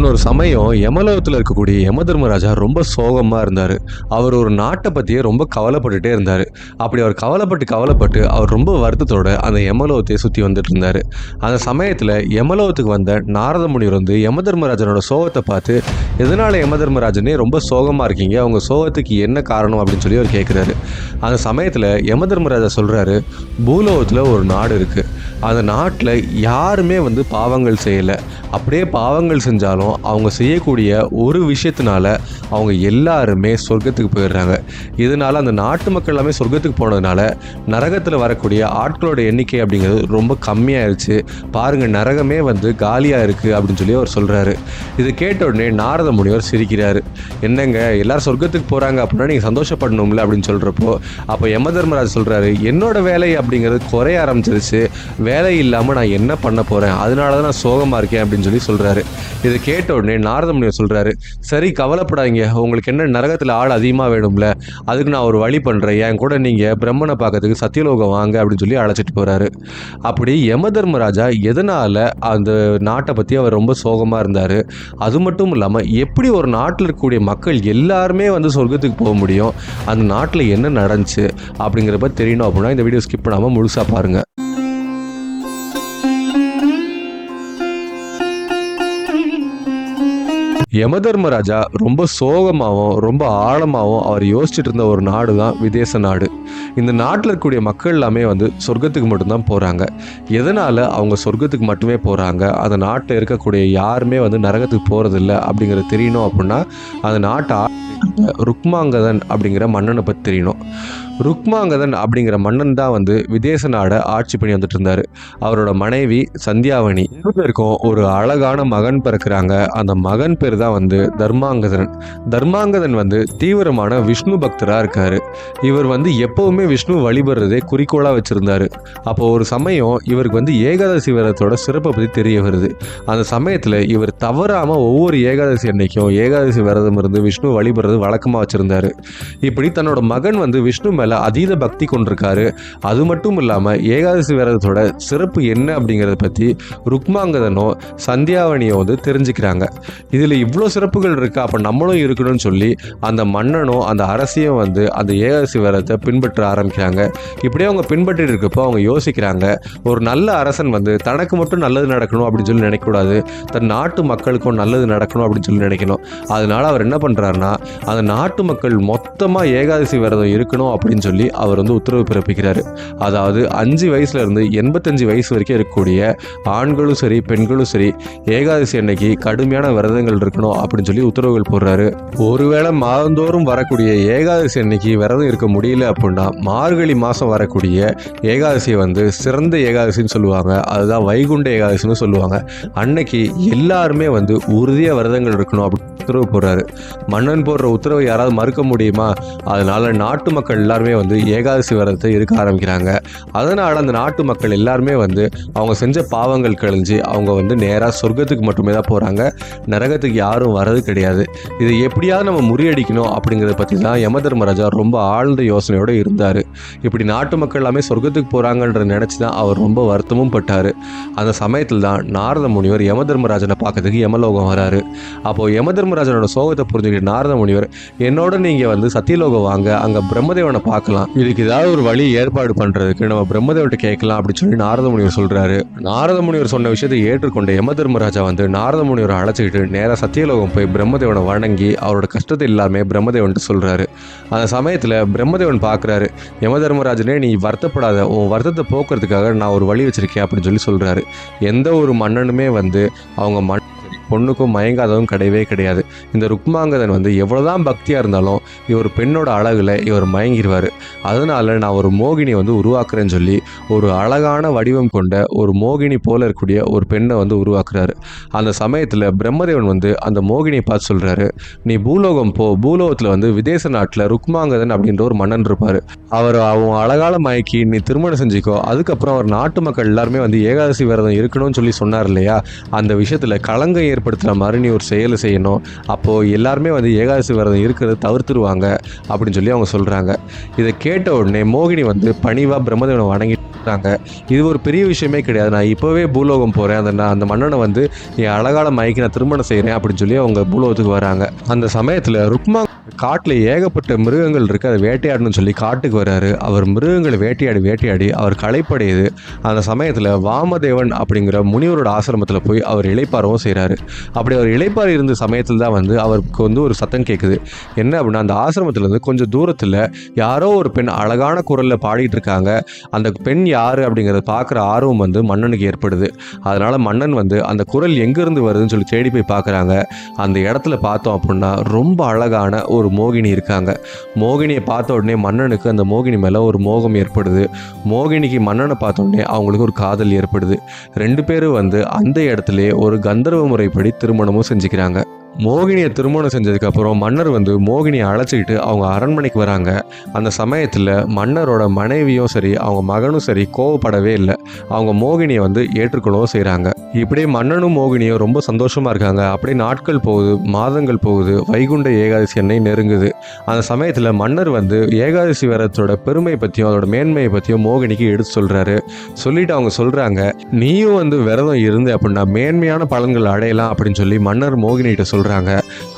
ஒரு சமயம் யமலோகத்தில் இருக்கக்கூடிய யமதர்மராஜா ரொம்ப சோகமாக இருந்தார். அவர் ஒரு நாட்டை பற்றியே ரொம்ப கவலைப்பட்டுட்டே இருந்தார். அப்படி அவர் கவலைப்பட்டு அவர் ரொம்ப வருத்தத்தோட அந்த யமலோகத்தையே சுற்றி வந்துட்டு இருந்தார். அந்த சமயத்தில் யமலோகத்துக்கு வந்த நாரத முனிவர் வந்து யமதர்மராஜனோட சோகத்தை பார்த்து, எதனால் யமதர்மராஜனே ரொம்ப சோகமாக இருக்கீங்க, அவங்க சோகத்துக்கு என்ன காரணம் அப்படின்னு சொல்லி அவர் கேட்குறாரு. அந்த சமயத்தில் யமதர்மராஜா சொல்கிறாரு, பூலோகத்தில் ஒரு நாடு இருக்குது. அந்த நாட்டில் யாருமே வந்து பாவங்கள் செய்யலை. அப்படியே பாவங்கள் செஞ்சாலும் அவங்க செய்யக்கூடிய ஒரு விஷயத்தினால அவங்க எல்லாருமே சொர்க்கத்துக்கு போயிடுறாங்க. இதனால் அந்த நாட்டு மக்கள் எல்லாமே சொர்க்கத்துக்கு போனதுனால நரகத்தில் வரக்கூடிய ஆட்களோட எண்ணிக்கை அப்படிங்கிறது ரொம்ப கம்மியாயிருச்சு. பாருங்கள், நரகமே வந்து காலியாக இருக்குது அப்படின்னு சொல்லி அவர் சொல்கிறாரு. இது கேட்ட உடனே நாரத முனிவர் சிரிக்கிறாரு. என்னங்க, எல்லாரும் சொர்க்கத்துக்கு போகிறாங்க அப்படின்னா நீங்கள் சந்தோஷப்படணும்ல அப்படின்னு சொல்கிறப்போ, அப்போ யமதர்மராஜ் சொல்கிறாரு, என்னோட வேலை அப்படிங்கிறது குறைய ஆரம்பிச்சிருச்சு. வேலை இல்லாமல் நான் என்ன பண்ண போகிறேன், அதனால தான் நான் சோகமாக இருக்கேன் அப்படின்னு சொல்லி சொல்கிறாரு. இதை கேட்ட உடனே நாரத முனிவர் சொல்கிறாரு, சரி கவலைப்படாதீங்க, உங்களுக்கு என்ன நரகத்தில் ஆள் அதிகமாக வேணும்ல, அதுக்கு நான் ஒரு வழி பண்ணுறேன், என் கூட நீங்கள் பிரம்மனை பார்க்கறதுக்கு சத்தியலோகம் வாங்க அப்படின்னு சொல்லி அழைச்சிட்டு போகிறாரு. அப்படி யமதர்மராஜா எதனால் அந்த நாட்டை பற்றி அவர் ரொம்ப சோகமாக இருந்தார், அது மட்டும் இல்லாமல் எப்படி ஒரு நாட்டில் இருக்கக்கூடிய மக்கள் எல்லாருமே வந்து சொர்க்கத்துக்கு போக முடியும், அந்த நாட்டில் என்ன நடந்துச்சு அப்படிங்கிறப்ப தெரியணும் அப்படின்னா இந்த வீடியோ ஸ்கிப் பண்ணாமல் முழுசாக பாருங்கள். யமதர்மராஜா ரொம்ப சோகமாகவும் ரொம்ப ஆழமாகவும் அவர் யோசிச்சுட்டு இருந்த ஒரு நாடு தான் விதேச நாடு. இந்த நாட்டில் இருக்கக்கூடிய மக்கள் எல்லாமே வந்து சொர்க்கத்துக்கு மட்டும்தான் போகிறாங்க. எதனால் அவங்க சொர்க்கத்துக்கு மட்டுமே போகிறாங்க, அந்த நாட்டில் இருக்கக்கூடிய யாருமே வந்து நரகத்துக்கு போகிறதில்ல அப்படிங்கிறது தெரியணும் அப்படின்னா அந்த நாட்டை ருக்மாங்கதன் அப்படிங்கிற மன்னனை பற்றி தெரியணும். ருக்மாங்கதன் அப்படிங்கிற மன்னன் தான் வந்து விதேச நாடை ஆட்சி பண்ணி வந்துட்டு இருந்தார். அவரோட மனைவி சந்தியாவணி பேருக்கும் ஒரு அழகான மகன் பிறக்கிறாங்க. அந்த மகன் பேர் தான் வந்து தர்மாங்கதன். தர்மாங்கதன் வந்து தீவிரமான விஷ்ணு பக்தராக இருக்கார். இவர் வந்து எப்போவுமே விஷ்ணு வழிபடுறதே குறிக்கோளாக வச்சுருந்தார். அப்போது ஒரு சமயம் இவருக்கு வந்து ஏகாதசி விரதத்தோட சிறப்பை பற்றி தெரிய வருது. அந்த சமயத்தில் இவர் தவறாமல் ஒவ்வொரு ஏகாதசி அன்னைக்கும் ஏகாதசி விரதம் இருந்து விஷ்ணு வழிபடுறது வழக்கமாக வச்சுருந்தார். இப்படி தன்னோட மகன் வந்து விஷ்ணு அதீத பக்தி கொண்டிருக்காரு. அது மட்டும் இல்லாமல் ஏகாதசி விரதத்தோட சிறப்பு என்ன அப்படிங்கிறத பற்றி ருக்மாங்கதனோ சந்தியாவணியோ வந்து தெரிஞ்சுக்கிறாங்க. இதில் இவ்வளோ சிறப்புகள் இருக்குது, அப்போ நம்மளும் இருக்கணும்னு சொல்லி அந்த மன்னனும் அந்த அரசியும் வந்து அந்த ஏகாதசி விரதத்தை பின்பற்ற ஆரம்பிக்கிறாங்க. இப்படியே அவங்க பின்பற்றிட்டு இருக்கப்போ அவங்க யோசிக்கிறாங்க, ஒரு நல்ல அரசன் வந்து தனக்கு மட்டும் நல்லது நடக்கணும் அப்படின்னு சொல்லி நினைக்கக்கூடாது, தன் நாட்டு மக்களுக்கும் நல்லது நடக்கணும் அப்படின்னு சொல்லி நினைக்கணும். அதனால அவர் என்ன பண்ணுறாருன்னா, அந்த நாட்டு மக்கள் மொத்தமாக ஏகாதசி விரதம் இருக்கணும் அப்படின்னு சொல்லி அவர் வந்து உத்தரவு பிறப்பிக்கிறாரு. அதாவது 5 வயசுலேருந்து 85 வயசு வரைக்கும் இருக்கக்கூடிய ஆண்களும் சரி பெண்களும் சரி ஏகாதசி அன்னைக்கு கடுமையான விரதங்கள் இருக்கணும் அப்படின்னு சொல்லி உத்தரவுகள் போடுறாரு. ஒருவேளை மாதந்தோறும் வரக்கூடிய ஏகாதசி அன்னைக்கு விரதம் இருக்க முடியல அப்படின்னா மார்கழி மாதம் வரக்கூடிய ஏகாதசியை வந்து சிறந்த ஏகாதசின்னு சொல்லுவாங்க. அதுதான் வைகுண்ட ஏகாதசின்னு சொல்லுவாங்க. அன்னைக்கு எல்லாருமே வந்து உறுதியாக விரதங்கள் இருக்கணும் அப்படின்னு உத்தரவு போடுறாரு. மன்னன் போடுற உத்தரவை யாராவது மறுக்க முடியுமா? அதனால நாட்டு மக்கள் எல்லாருமே வந்து ஏகாதசி விரதத்தை இருக்க ஆரம்பிக்கிறாங்க. அதனால் அந்த நாட்டு மக்கள் எல்லாருமே வந்து அவங்க செஞ்ச பாவங்கள் கழிஞ்சு அவங்க வந்து நேராக சொர்க்கத்துக்கு மட்டுமே தான் போகிறாங்க. நரகத்துக்கு யாரும் வர்றது கிடையாது. இதை எப்படியாவது நம்ம முறியடிக்கணும் அப்படிங்கிறத பற்றி தான் யமதர்மராஜா ரொம்ப ஆழ்ந்த யோசனையோடு இருந்தார். இப்படி நாட்டு மக்கள் எல்லாமே சொர்க்கத்துக்கு போகிறாங்கன்றத நினச்சி தான் அவர் ரொம்ப வருத்தமும் பட்டார். அந்த சமயத்தில் தான் நாரத முனிவர் யமதர்மராஜனை பார்க்கறதுக்கு யமலோகம் வராரு. அப்போது யமதர்மராஜனோட சோகத்தை புரிஞ்சுக்கிட்டு நாரத முனிவர், என்னோட நீங்கள் வந்து சத்தியலோகம் வாங்க, அங்கே பிரம்மதேவனை பார்க்கலாம், இதுக்கு ஏதாவது ஒரு வழி ஏற்பாடு பண்ணுறதுக்கு நம்ம பிரம்மதேவன்கிட்ட கேட்கலாம் அப்படின்னு சொல்லி நாரத முனிவர் சொல்கிறாரு. நாரத முனிவர் சொன்ன விஷயத்தை ஏற்றுக்கொண்ட யமதர்மராஜா வந்து நாரத முனிவரை அழைச்சிக்கிட்டு நேராக சத்தியலோகம் போய் பிரம்மதேவனை வணங்கி அவரோட கஷ்டத்தை எல்லாமே பிரம்மதேவன்ட்டு சொல்கிறாரு. அந்த சமயத்தில் பிரம்மதேவன் பார்க்குறாரு, யமதர்மராஜனே நீ வருத்தப்படாத, உன் வருத்தத்தை போக்குறதுக்காக நான் ஒரு வழி வச்சிருக்கேன் அப்படின்னு சொல்லி சொல்கிறாரு. எந்த ஒரு மன்னனுமே வந்து அவங்க பொண்ணுக்கும் மயங்காதவும் கிடையவே கிடையாது. இந்த ருக்மாங்கதன் வந்து எவ்வளோதான் பக்தியாக இருந்தாலும் இவர் பெண்ணோட அழகில் இவர் மயங்கிடுவார். அதனால் நான் ஒரு மோகினி வந்து உருவாக்குறேன்னு சொல்லி ஒரு அழகான வடிவம் கொண்ட ஒரு மோகினி போல இருக்கக்கூடிய ஒரு பெண்ணை வந்து உருவாக்குறாரு. அந்த சமயத்தில் பிரம்மதேவன் வந்து அந்த மோகினியை பார்த்து சொல்கிறாரு, நீ பூலோகம் போ, பூலோகத்தில் வந்து விதேச நாட்டில் ருக்மாங்கதன் அப்படின்ற ஒரு மன்னன் இருப்பார், அவன் அழகால மயக்கி நீ திருமணம் செஞ்சுக்கோ, அதுக்கப்புறம் அவர் நாட்டு மக்கள் எல்லாருமே வந்து ஏகாதசி விரதம் இருக்கணும்னு சொல்லி சொன்னார் இல்லையா, அந்த விஷயத்தில் களங்கம் ஏற்படுத்துகிற மாதிரி நீ ஒரு செயலை செய்யணும், அப்போது எல்லாருமே வந்து ஏகாதசி விரதம் இருக்கிறத தவிர்த்துருவாங்க அப்படின்னு சொல்லி அவங்க சொல்கிறாங்க. இதை கேட்ட உடனே மோகினி வந்து பணிவாக பிரம்மதேவனை வணங்கி சொல்கிறாங்க, இது ஒரு பெரிய விஷயமே கிடையாது, நான் இப்போவே பூலோகம் போகிறேன், அந்த மன்னனை வந்து என் அழகால மயக்கி நான் திருமணம் செய்கிறேன் அப்படின்னு சொல்லி அவங்க பூலோகத்துக்கு வராங்க. அந்த சமயத்தில் ருக்மா காட்டில் ஏகப்பட்ட மிருகங்கள் இருக்குது, அதை வேட்டையாடணும்னு சொல்லி காட்டுக்கு வர்றாரு. அவர் மிருகங்களை வேட்டையாடி அவர் களைப்படையுது. அந்த சமயத்தில் வாமதேவன் அப்படிங்கிற முனிவரோட ஆசிரமத்தில் போய் அவர் இளைப்பாறவும் செய்கிறாரு. அப்படி அவர் இளைப்பாற இருந்த சமயத்தில் தான் வந்து அவருக்கு வந்து ஒரு சத்தம் கேட்குது. என்ன அப்படின்னா, அந்த ஆசிரமத்திலேருந்து கொஞ்சம் தூரத்தில் யாரோ ஒரு பெண் அழகான குரலில் பாடிட்டு இருக்காங்க. அந்த பெண் யார் அப்படிங்கிறத பார்க்குற ஆர்வம் வந்து மன்னனுக்கு ஏற்படுது. அதனால் மன்னன் வந்து அந்த குரல் எங்கேருந்து வருதுன்னு சொல்லி தேடி போய் பார்க்குறாங்க. அந்த இடத்துல பார்த்தோம் அப்படின்னா ரொம்ப அழகான ஒரு மோகினி இருக்காங்க. மோகினியை பார்த்த உடனே மன்னனுக்கு அந்த மோகினி மேலே ஒரு மோகம் ஏற்படுது. மோகினிக்கு மன்னனை பார்த்த உடனே அவங்களுக்கு ஒரு காதல் ஏற்படுது. 2 பேரும் வந்து அந்த இடத்துல ஒரு கந்தர்வ முறைப்படி திருமணமும் செஞ்சுக்கிறாங்க. மோகினியை திருமணம் செஞ்சதுக்கப்புறம் மன்னர் வந்து மோகினியை அழைச்சிக்கிட்டு அவங்க அரண்மனைக்கு வராங்க. அந்த சமயத்தில் மன்னரோட மனைவியும் சரி அவங்க மகனும் சரி கோவப்படவே இல்லை. அவங்க மோகினியை வந்து ஏற்றுக்கொள்ளவும் செய்கிறாங்க. இப்படியே மன்னனும் மோகினியும் ரொம்ப சந்தோஷமாக இருக்காங்க. அப்படியே நாட்கள் போகுது, மாதங்கள் போகுது, வைகுண்ட ஏகாதசி அன்னை நெருங்குது. அந்த சமயத்தில் மன்னர் வந்து ஏகாதசி விரதத்தோட பெருமை பற்றியும் அதோட மேன்மையை பற்றியும் மோகினிக்கு எடுத்து சொல்கிறாரு. சொல்லிட்டு அவங்க சொல்கிறாங்க, நீயும் வந்து விரதம் இருந்து அப்படின்னா மேன்மையான பலன்கள் அடையலாம் அப்படின்னு சொல்லி மன்னர் மோகினிகிட்ட சொல்கிறாங்க.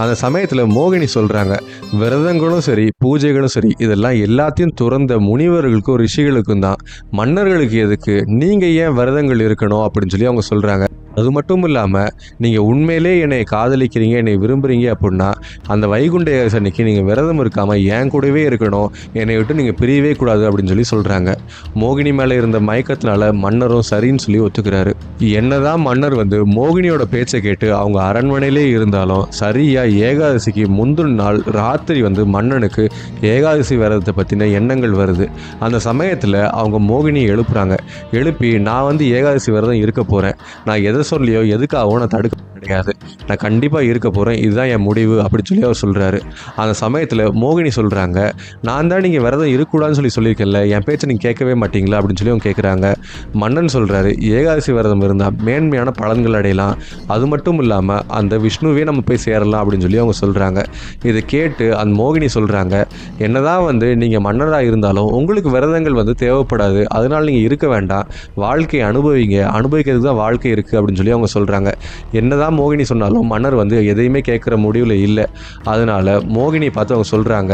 அந்த சமயத்தில் மோகினி சொல்கிறாங்க, விரதங்களும் சரி பூஜைகளும் சரி இதெல்லாம் எல்லாத்தையும் துறந்த முனிவர்களுக்கும் ரிஷிகளுக்கும் தான், மன்னர்களுக்கு எதுக்கு, நீங்கள் ஏன் விரதங்கள் இருக்கணும் அப்படின்னு சொல்லி அவங்க சொல்கிறாங்க. அது மட்டும் இல்லாமல் நீங்கள் உண்மையிலே என்னை காதலிக்கிறீங்க, என்னை விரும்புகிறீங்க அப்படின்னா அந்த வைகுண்ட ஏகாதசி அன்னைக்கு நீங்கள் விரதம் இருக்காமல் என் கூடவே இருக்கணும், என்னை விட்டு நீங்கள் பிரியவே கூடாது அப்படின்னு சொல்லி சொல்கிறாங்க. மோகினி மேலே இருந்த மயக்கத்தினால மன்னரும் சரின்னு சொல்லி ஒத்துக்கிறாரு. என்னதான் மன்னர் வந்து மோகினியோட பேச்சை கேட்டு அவங்க அரண்மனையிலே இருந்தாலும் சரியாக ஏகாதசிக்கு முந்தின நாள் ராத்திரி வந்து மன்னனுக்கு ஏகாதசி விரதத்தை பற்றின எண்ணங்கள் வருது. அந்த சமயத்தில் அவங்க மோகினியை எழுப்பி நான் வந்து ஏகாதசி விரதம் இருக்க போகிறேன், நான் எதை சொல்லியோ எதுக்காகவும் நான் தடுக்க கிடையாது, நான் கண்டிப்பாக இருக்க போகிறேன், இதுதான் என் முடிவு அப்படின்னு சொல்லி அவர் சொல்கிறாரு. அந்த சமயத்தில் மோகினி சொல்கிறாங்க, நான் தான் நீங்கள் விரதம் இருக்கக்கூடாதுன்னு சொல்லியிருக்கேன்ல, என் பேச்சை நீங்கள் கேட்கவே மாட்டீங்களா அப்படின்னு சொல்லி அவங்க கேட்குறாங்க. மன்னன் சொல்கிறாரு, ஏகாதசி விரதம் இருந்தால் மேன்மையான பலன்கள் அடையலாம், அது மட்டும் இல்லாமல் அந்த விஷ்ணுவே நம்ம போய் சேரலாம் அப்படின்னு சொல்லி அவங்க சொல்கிறாங்க. இதை கேட்டு அந்த மோகினி சொல்கிறாங்க, என்னதான் வந்து நீங்கள் மன்னராக இருந்தாலும் உங்களுக்கு விரதங்கள் வந்து தேவைப்படாது, அதனால் நீங்கள் இருக்க வேண்டாம், வாழ்க்கையை அனுபவிக்கிறதுக்கு தான் வாழ்க்கை இருக்குது அப்படின்னு சொல்லி அவங்க சொல்கிறாங்க. என்னதான் மோகினி சொன்னாலும் மன்னர் வந்து எதையுமே கேட்குற முடிவில் இல்லை. அதனால் மோகினியை பார்த்து அவங்க சொல்கிறாங்க,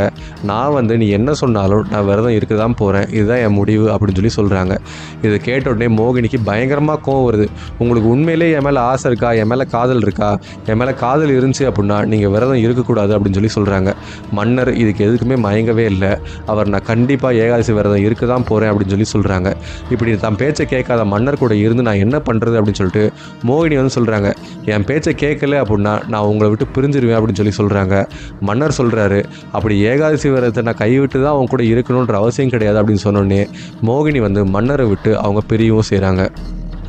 நான் வந்து நீ என்ன சொன்னாலும் நான் விரதம் இருக்க தான் போகிறேன், இதுதான் என் முடிவு அப்படின்னு சொல்லி சொல்கிறாங்க. இதை கேட்ட உடனே மோகினிக்கு பயங்கரமாக கோவம் வருது. உங்களுக்கு உண்மையிலே என் மேலே ஆசை இருக்கா, என் மேலே காதல் இருக்கா, என் மேலே காதல் இருந்துச்சு அப்படின்னா நீங்கள் விரதம் இருக்கக்கூடாது அப்படின்னு சொல்லி சொல்கிறாங்க. மன்னர் இதுக்கு எதுக்குமே மயங்கவே இல்லை. அவர் நான் கண்டிப்பாக ஏகாதசி விரதம் இருக்க தான் போகிறேன் அப்படின்னு சொல்லி சொல்கிறாங்க. இப்படி தன் பேச்சை கேட்காத மன்னர் கூட இருந்து நான் என்ன பண்ணுறது அப்படின்னு சொல்லிட்டு மோகினி வந்து சொல்கிறாங்க, என் பேச்சை கேட்கல அப்படின்னா நான் உங்களை விட்டு பிரிஞ்சிருவேன் அப்படின்னு சொல்லி சொல்கிறாங்க. மன்னர் சொல்கிறாரு, அப்படி ஏகாதசி விரதத்தை நான் கைவிட்டு தான் அவங்க கூட இருக்கணுன்ற அவசியம் கிடையாது அப்படின்னு சொன்னோடனே மோகினி வந்து மன்னரை விட்டு அவங்க பிரியவும் செய்கிறாங்க.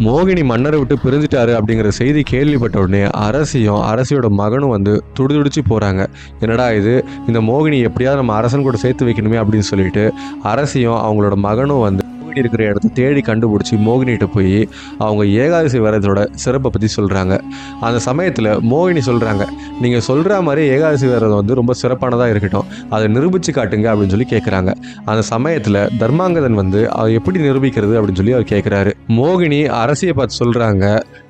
மோகினி மன்னரை விட்டு பிரிஞ்சிட்டாரு அப்படிங்கிற செய்தி கேள்விப்பட்ட உடனே அரசியோட மகனும் வந்து துடிதுடிச்சு போகிறாங்க. என்னடா இது, இந்த மோகினி எப்படியாவது நம்ம அரசன் கூட சேர்த்து வைக்கணுமே அப்படின்னு சொல்லிட்டு அரசியும் அவங்களோட மகனும் வந்து இருக்கிற இடத்த தேடி கண்டுபிடிச்சி மோகினிகிட்ட போய் அவங்க ஏகாதசி விரதத்தோட சிறப்பை பற்றி சொல்கிறாங்க. அந்த சமயத்தில் மோகினி சொல்கிறாங்க, நீங்கள் சொல்கிற மாதிரி ஏகாதசி விரதம் வந்து ரொம்ப சிறப்பானதாக இருக்கட்டும், அதை நிரூபித்து காட்டுங்க அப்படின்னு சொல்லி கேட்குறாங்க. அந்த சமயத்தில் தர்மாங்கதன் வந்து அவர் எப்படி நிரூபிக்கிறது அப்படின்னு சொல்லி அவர் கேட்குறாரு. மோகினி அரசியை பார்த்து சொல்கிறாங்க,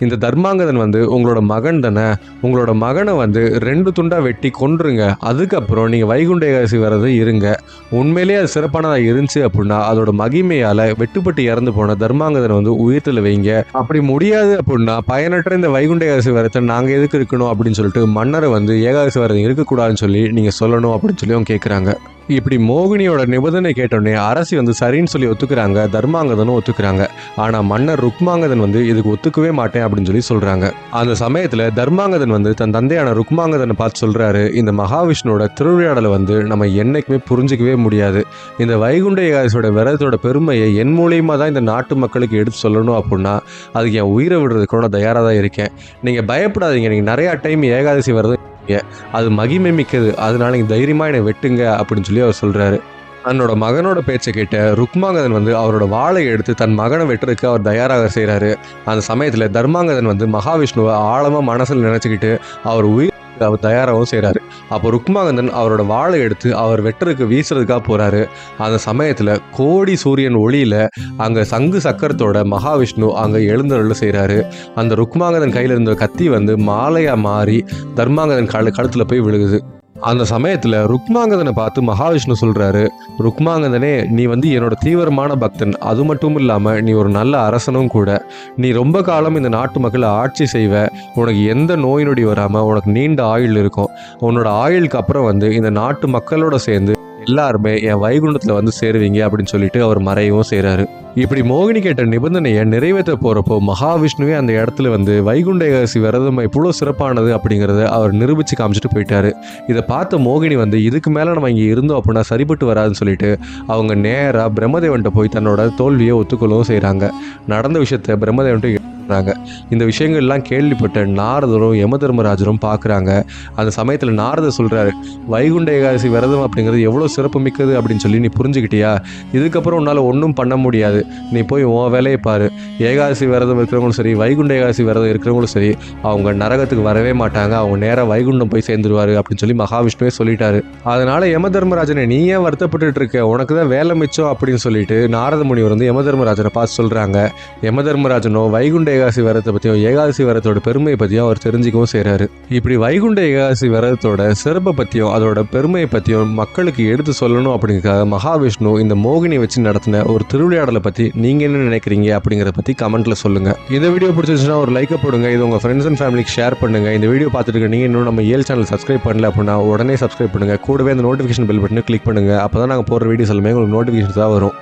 இந்த தர்மாங்கதன் வந்து உங்களோட மகன் தானே, உங்களோட மகனை வந்து 2 துண்டாக வெட்டி கொன்றுங்க, அதுக்கப்புறம் நீங்கள் வைகுண்ட ஏகாதசி விரதம் இருங்க, உண்மையிலேயே அது சிறப்பானதாக இருந்துச்சு அப்படின்னா அதோட மகிமையால் வெட்டுப்பட்டு இறந்து போன தர்மாங்கதனை வந்து உயிர்த்துல வைங்க, அப்படி முடியாது அப்படின்னா பயனற்ற இந்த வைகுண்ட ஏகாதசி விரதத்தை நாங்கள் எதுக்கு இருக்கணும் அப்படின்னு சொல்லிட்டு மன்னரை வந்து ஏகாதசி விரதம் இருக்கக்கூடாதுன்னு சொல்லி நீங்கள் சொல்லணும் அப்படின்னு சொல்லி அவங்க கேட்குறாங்க. இப்படி மோகினியோட நிபந்தனை கேட்டோடனே அரசி வந்து சரின்னு சொல்லி ஒத்துக்கிறாங்க, தர்மாங்கதனும் ஒத்துக்கிறாங்க. ஆனால் மன்னர் ருக்மாங்கதன் வந்து இதுக்கு ஒத்துக்கவே மாட்டேன் அப்படின்னு சொல்லி சொல்கிறாங்க. அந்த சமயத்தில் தர்மாங்கதன் வந்து தன் தந்தையான ருக்மாங்கதனை பார்த்து சொல்கிறாரு, இந்த மகாவிஷ்ணுவோட திருவிளையாடலை வந்து நம்ம என்னைக்குமே புரிஞ்சிக்கவே முடியாது, இந்த வைகுண்ட ஏகாதசியோட விரதத்தோட பெருமையை என் மூலியமாக தான் இந்த நாட்டு மக்களுக்கு எடுத்து சொல்லணும் அப்படின்னா அதுக்கு என் உயிரை விடுறதுக்கு நான் தயாராக தான் இருக்கேன், நீங்கள் பயப்படாதீங்க, நீங்கள் நிறையா டைம் ஏகாதசி விரதம் அது மகிமை மிக்கது, அதனால நீங்கள் தைரியமாக என்னை வெட்டுங்க அப்படின்னு சொல்லி அவர் சொல்கிறாரு. தன்னோட மகனோட பேச்சை கேட்ட ருக்மாங்கதன் வந்து அவரோட வாளை எடுத்து தன் மகனை வெட்டுறதுக்கு அவர் தயாராக செய்கிறாரு. அந்த சமயத்தில் தர்மாங்கதன் வந்து மகாவிஷ்ணுவை ஆழமாக மனசில் நினச்சிக்கிட்டு அவர் உயிர் அவர் தயாராகவும் செய்கிறாரு. அப்போ ருக்மாங்கந்தன் அவரோட வாளை எடுத்து அவர் வெட்டுறதுக்கு வீசுறதுக்காக போகிறாரு. அந்த சமயத்தில் கோடி சூரியன் ஒளியில் அங்கே சங்கு சக்கரத்தோட மகாவிஷ்ணு அங்கே எழுந்தருள் செய்கிறாரு. அந்த ருக்மாங்கதன் கையில் இருந்த கத்தி வந்து மாலையாக மாறி தர்மாங்கதன் கழுத்தில் போய் விழுகுது. அந்த சமயத்தில் ருக்மாங்கதனை பார்த்து மகாவிஷ்ணு சொல்கிறாரு, ருக்மாங்கதனே, நீ வந்து என்னோட தீவிரமான பக்தன். அது மட்டும் இல்லாமல் நீ ஒரு நல்ல அரசனும் கூட. நீ ரொம்ப காலம் இந்த நாட்டு மக்களை ஆட்சி செய்வ. உனக்கு எந்த நோய் நொடி வராமல் உனக்கு நீண்ட ஆயுள் இருக்கும். உன்னோட ஆயுளுக்கு அப்புறம் வந்து இந்த நாட்டு மக்களோட சேர்ந்து எல்லாருமே என் வைகுண்டத்தில் வந்து சேருவீங்க அப்படின்னு சொல்லிட்டு அவர் மறையவும் செய்கிறாரு. இப்படி மோகினி கேட்ட நிபந்தனையை நிறைவேற்ற போகிறப்போ மகாவிஷ்ணுவே அந்த இடத்துல வந்து வைகுண்ட ஏகாதசி விரதம் இவ்வளோ சிறப்பானது அப்படிங்கிறத அவர் நிரூபித்து காமிச்சிட்டு போயிட்டாரு. இதை பார்த்த மோகினி வந்து இதுக்கு மேலே நம்ம இங்கே இருந்தோம் அப்படின்னா சரிப்பட்டு வராதுன்னு சொல்லிட்டு அவங்க நேராக பிரம்மதேவன்கிட்ட போய் தன்னோட தோல்வியை ஒத்துக்கொள்ளவும் செய்கிறாங்க. நடந்த விஷயத்த பிரம்மதேவன்கிட்ட இந்த விஷயங்கள்லாம் கேள்விப்பட்ட நாரதரும் யமதர்மராஜரும் பார்க்குறாங்க. அந்த சமயத்தில் நாரதர் சொல்கிறாரு, வைகுண்ட ஏகாதசி விரதம் அப்படிங்கிறது எவ்வளோ சிறப்பு மிக்கது அப்படின்னு சொல்லி நீ புரிஞ்சுக்கிட்டியா? இதுக்கப்புறம் உன்னால் ஒன்றும் பண்ண முடியாது. நீ போய் உன் வேலையை பாரு. ஏகாதசி விரதம் இருக்கிறவங்களும் சரி, வைகுண்ட ஏகாதசி விரதம் இருக்கிறவங்களும் சரி, அவங்க நரகத்துக்கு வரவே மாட்டாங்க. அவங்க நேராக வைகுண்டம் போய் சேர்ந்துருவாரு அப்படின்னு சொல்லி மகாவிஷ்ணுவே சொல்லிட்டாரு. அதனால யமதர்மராஜனை நீ ஏன் வருத்தப்பட்டு இருக்க? உனக்கு தான் வேலை மிச்சம் அப்படின்னு சொல்லிட்டு நாரத முனிவர் வந்து யமதர்மராஜனை பார்த்து சொல்கிறாங்க. யமதர்மராஜனோ வைகுண்ட ஏகாதசி விரதத்தை பற்றியும் ஏகாதசி விரதத்தோட பெருமையை பற்றியும் அவர் தெரிஞ்சுக்கவும் செய்கிறாரு. இப்படி வைகுண்ட ஏகாதசி விரதத்தோட சிறப்பை பற்றியும் அதோட பெருமையை பற்றியும் மக்களுக்கு எடுத்து சொல்லணும் அப்படிங்கிறதுக்காக மகாவிஷ்ணு இந்த மோகினி வச்சு நடத்தின ஒரு திருவிளையாடலை பற்றி நீங்கள் என்ன நினைக்கிறீங்க அப்படிங்கிறத பற்றி கமெண்ட்டில் சொல்லுங்கள். இந்த வீடியோ பிடிச்சிருந்துச்சுன்னா ஒரு லைக்கை போடுங்க. இது உங்கள் ஃப்ரெண்ட்ஸ் அண்ட் ஃபேமிலிக்கு ஷேர் பண்ணுங்கள். இந்த வீடியோ பார்த்துட்டு நீங்கள் இன்னும் நம்ம ஏல் சேனல் சப்ஸ்கிரைப் பண்ணல அப்படின்னா உடனே சப்ஸ்கிரைப் பண்ணுங்கள். கூடவே அந்த நோட்டிஃபிகேஷன் பெல் பட்டனை கிளிக் பண்ணுங்கள். அப்போ தான் நாங்கள் போடுற வீடியோஸ் எல்லாமே உங்களுக்கு நோட்டிஃபிகேஷன் தான் வரும்.